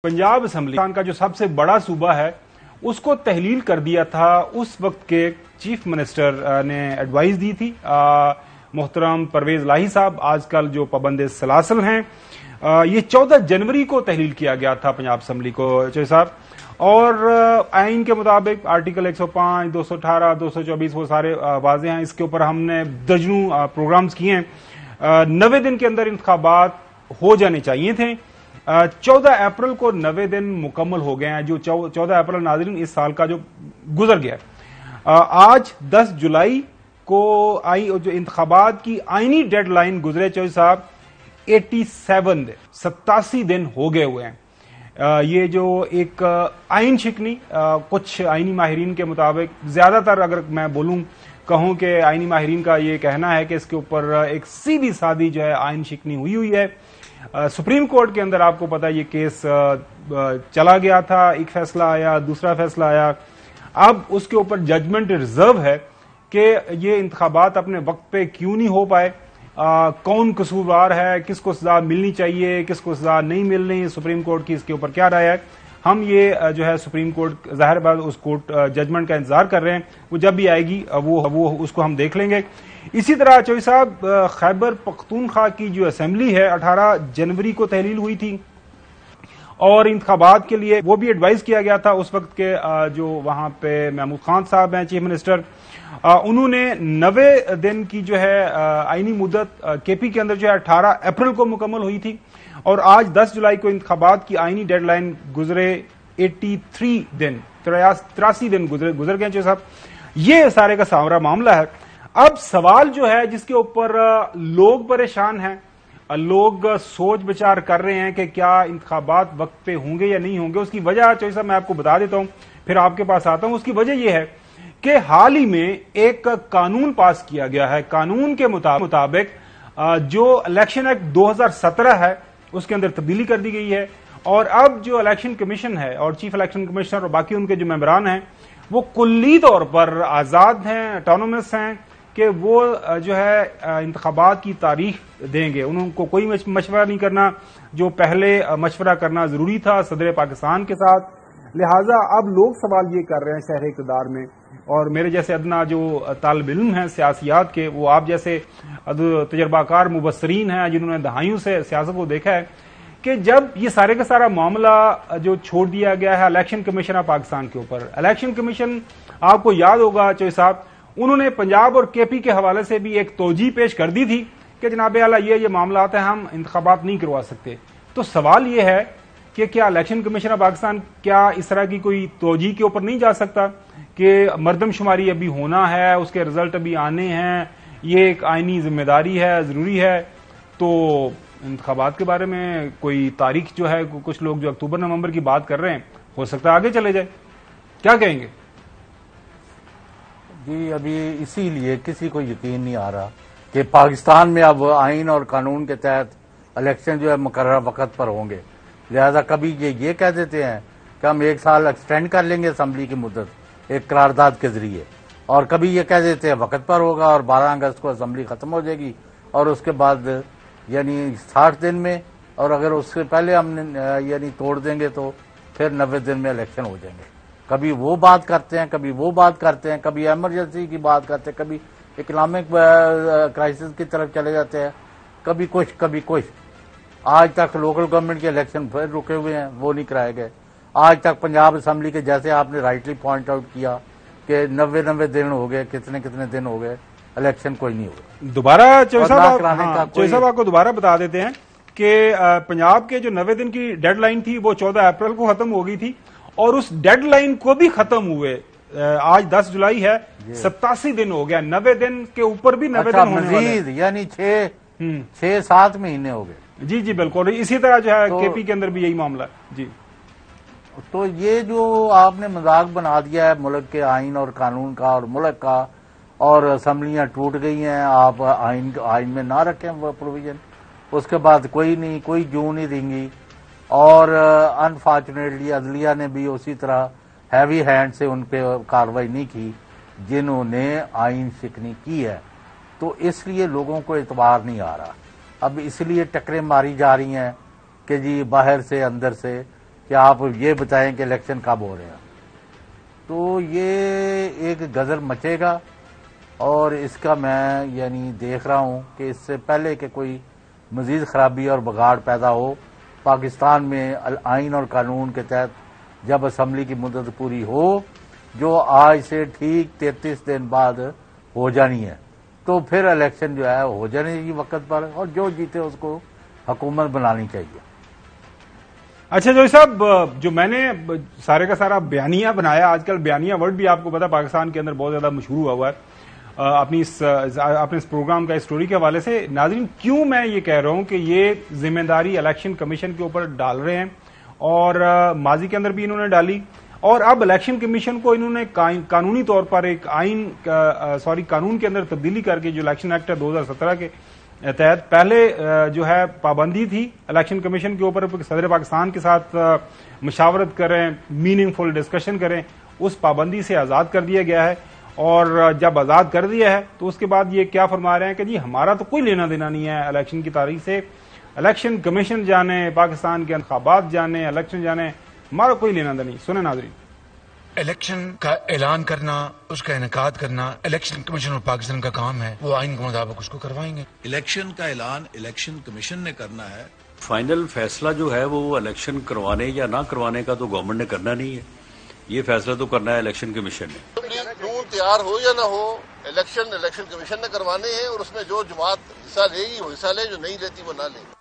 Punjab assembly का जो सबसे बड़ा सूबा है उसको तहलील कर दिया था। उस वक्त के चीफ मिनिस्टर ने एडवाइस दी थी मोहतरम परवेज लाही साहब, आजकल जो पाबंद सलासल हैं। ये 14 जनवरी को तहलील किया गया था पंजाब असम्बली को चौधरी साहब, और आइन के मुताबिक आर्टिकल 105, 218, 224 वो सारे वाजे हैं। इसके ऊपर हमने दर्जनों प्रोग्राम्स किए हैं। 90 दिन के अंदर इंतखाबात हो जाने चाहिए थे। 14 अप्रैल को 90 दिन मुकम्मल हो गए हैं। जो 14 अप्रैल नाज़रीन इस साल का जो गुजर गया। आज 10 जुलाई को जो इंतखाबात की आईनी डेडलाइन गुजरे चौधरी साहब, 87 दिन हो गए हुए हैं। ये जो एक आइन शिकनी, कुछ आइनी माहिरीन के मुताबिक, ज्यादातर अगर मैं बोलूं कहूं कि आइनी माहिरीन का ये कहना है कि इसके ऊपर एक सीधी सादी जो है आइन शिकनी हुई है। सुप्रीम कोर्ट के अंदर आपको पता है ये केस चला गया था, एक फैसला आया, दूसरा फैसला आया। अब उसके ऊपर जजमेंट रिजर्व है कि ये इंतखाबात अपने वक्त पे क्यों नहीं हो पाए, कौन कसूरवार है, किसको सजा मिलनी चाहिए, किसको सजा नहीं मिलनी, सुप्रीम कोर्ट की इसके ऊपर क्या राय है। हम ये जो है सुप्रीम कोर्ट जाहिर बात उस कोर्ट जजमेंट का इंतजार कर रहे हैं। वो जब भी आएगी वो उसको हम देख लेंगे। इसी तरह चौधरी साहब, खैबर पख्तूनख्वा की जो असेंबली है 18 जनवरी को तहलील हुई थी, और इंतखाबात के लिए वो भी एडवाइस किया गया था। उस वक्त के जो वहां पे महमूद खान साहब हैं चीफ मिनिस्टर, उन्होंने 90 दिन की जो है आईनी मुद्दत केपी के अंदर जो है 18 अप्रैल को मुकम्मल हुई थी, और आज 10 जुलाई को इंतखाबात की आईनी डेडलाइन गुजरे 83 दिन 83 दिन गुजर गए चौधरी साहब। ये सारे का सारा मामला है। अब सवाल जो है जिसके ऊपर लोग परेशान हैं, लोग सोच विचार कर रहे हैं कि क्या इंतखाबात वक्त पे होंगे या नहीं होंगे। उसकी वजह चौधरी साहब मैं आपको बता देता हूं, फिर आपके पास आता हूं। उसकी वजह यह है कि हाल ही में एक कानून पास किया गया है। कानून के मुताबिक जो इलेक्शन एक्ट 2017 है उसके अंदर तब्दीली कर दी गई है, और अब जो इलेक्शन कमीशन है और चीफ इलेक्शन कमिश्नर और बाकी उनके जो मेंबरान हैं वो कुल्ली तौर पर आजाद हैं, ऑटोनोमस हैं कि वो जो है इंतखाबात की तारीख देंगे। उनको कोई मशवरा नहीं करना, जो पहले मशवरा करना जरूरी था सदर पाकिस्तान के साथ। लिहाजा अब लोग सवाल ये कर रहे हैं शहर इक़्तिदार में, और मेरे जैसे अदना जो तालिब इल्म हैं सियासियात के, वो आप जैसे तजर्बाकार मुबस्सरीन हैं जिन्होंने दहाइयों से सियासत को देखा है, कि जब ये सारे का सारा मामला जो छोड़ दिया गया है इलेक्शन कमीशन ऑफ पाकिस्तान के ऊपर। इलेक्शन कमीशन आपको याद होगा चौधरी साहब, उन्होंने पंजाब और केपी के हवाले से भी एक तोजी पेश कर दी थी कि जनाब आला ये मामला आता है, हम इंतखाबात नहीं करवा सकते। तो सवाल ये है कि क्या इलेक्शन कमीशन ऑफ पाकिस्तान क्या इस तरह की कोई तोजी के ऊपर नहीं जा सकता कि मर्दमशुमारी अभी होना है, उसके रिजल्ट अभी आने हैं, ये एक आईनी जिम्मेदारी है, जरूरी है। तो इंतखाबात के बारे में कोई तारीख जो है, कुछ लोग जो अक्टूबर नवंबर की बात कर रहे हैं, हो सकता है आगे चले जाए। क्या कहेंगे जी? अभी इसीलिए किसी को यकीन नहीं आ रहा कि पाकिस्तान में अब आइन और कानून के तहत इलेक्शन जो है मुकर्रर वक्त पर होंगे। लिहाजा कभी ये कह देते हैं कि हम 1 साल एक्सटेंड कर लेंगे असम्बली की मुद्दत एक करारदाद के जरिए, और कभी ये कह देते हैं वक्त पर होगा और 12 अगस्त को असम्बली खत्म हो जाएगी, और उसके बाद यानी 60 दिन में, और अगर उससे पहले हम यानी तोड़ देंगे तो फिर 90 दिन में इलेक्शन हो जाएंगे। कभी वो बात करते हैं, कभी वो बात करते हैं, कभी इमरजेंसी की बात करते हैं, कभी इकोनॉमिक क्राइसिस की तरफ चले जाते हैं, कभी कुछ कभी कुछ। आज तक लोकल गवर्नमेंट के इलेक्शन फिर रुके हुए हैं, वो नहीं कराए गए। आज तक पंजाब असम्बली के, जैसे आपने राइटली पॉइंट आउट किया कि 90 दिन हो गए, कितने दिन हो गए, इलेक्शन कोई नहीं हुआ। दोबारा चौधरी साहब आपको दोबारा बता देते हैं कि पंजाब के जो 90 दिन की डेडलाइन थी वो 14 अप्रैल को खत्म हो गई थी, और उस डेडलाइन को भी खत्म हुए आज 10 जुलाई है, 87 दिन हो गया। 90 दिन के ऊपर भी 90 दिन होने वाले हैं, यानी 6-7 महीने हो गए। जी बिल्कुल। इसी तरह जो है केपी के अंदर भी यही मामला है जी। तो ये जो आपने मजाक बना दिया है मुल्क के आइन और कानून का और मुल्क का, और असम्बलियां टूट गई हैं, आप आइन में ना रखें वो प्रोविजन, उसके बाद कोई नहीं, कोई जू नहीं देंगी। और अनफॉर्चुनेटली अदलिया ने भी उसी तरह हैवी हैंड से उन पर कार्रवाई नहीं की जिन्होंने आइन शिकनी की है। तो इसलिए लोगों को एतबार नहीं आ रहा। अब इसलिए टक्करें मारी जा रही हैं कि जी बाहर से अंदर से کہ آپ یہ بتائیں کہ الیکشن کب ہو رہے ہیں. تو یہ ایک غدر مچے گا، اور اس کا میں یعنی دیکھ رہا ہوں کہ اس سے پہلے کہ کوئی مزید خرابی اور بگاڑ پیدا ہو پاکستان میں آئین اور قانون کے تحت، جب اسمبلی کی مدت پوری ہو، جو آج سے ٹھیک 33 دن بعد ہو جانی ہے، تو پھر الیکشن جو ہے ہو جانے کی وقت پر، اور جو جیتے اس کو حکومت بنانی چاہیے. اچھا جوئی صاحب، جو میں نے سارے کا سارا بیانیہ بنایا، آج کل بیانیہ ورڈ بھی آپ کو پتا پاکستان کے اندر بہت زیادہ مشہور ہوا ہے اپنے اس پروگرام کا اسٹوری کے حوالے سے. ناظرین، کیوں میں یہ کہہ رہا ہوں کہ یہ ذمہ داری الیکشن کمیشن کے اوپر ڈال رہے ہیں، اور ماضی کے اندر بھی انہوں نے ڈالی، اور اب الیکشن کمیشن کو انہوں نے قانونی طور پر ایک قانون کے اندر تبدیلی کر کے، جو الیکشن ایکٹ ہے 2017 کے تحت، پہلے جو ہے پابندی تھی الیکشن کمیشن کے اوپر صدر پاکستان کے ساتھ مشاورت کریں، میننگ فل ڈسکشن کریں، اس پابندی سے آزاد کر دیا گیا ہے. اور جب آزاد کر دیا ہے تو اس کے بعد یہ کیا فرما رہے ہیں کہ جی ہمارا تو کوئی لینا دینا نہیں ہے الیکشن کی تاریخ سے، الیکشن کمیشن جانے، پاکستان کے انتخابات جانے، الیکشن جانے، ہمارا کوئی لینا دینا نہیں. سنیں ناظرین، الیکشن کا اعلان کرنا، اس کا انعقاد کرنا الیکشن کمیشن اور پاکستان کا کام ہے، وہ آئین کے مطابق اس کو کروائیں گے. الیکشن کا اعلان الیکشن کمیشن نے کرنا ہے. فائنل فیصلہ جو ہے وہ الیکشن کروانے یا نہ کروانے کا تو گورنمنٹ نے کرنا نہیں ہے، یہ فیصلہ تو کرنا ہے الیکشن کمیشن نے. قانون تیار ہو یا نہ ہو، الیکشن کمیشن نے کروانے ہیں، اور اس میں جو جماعت حصہ لے گی وہ حصہ لے، جو نہیں لیتی وہ نہ لے.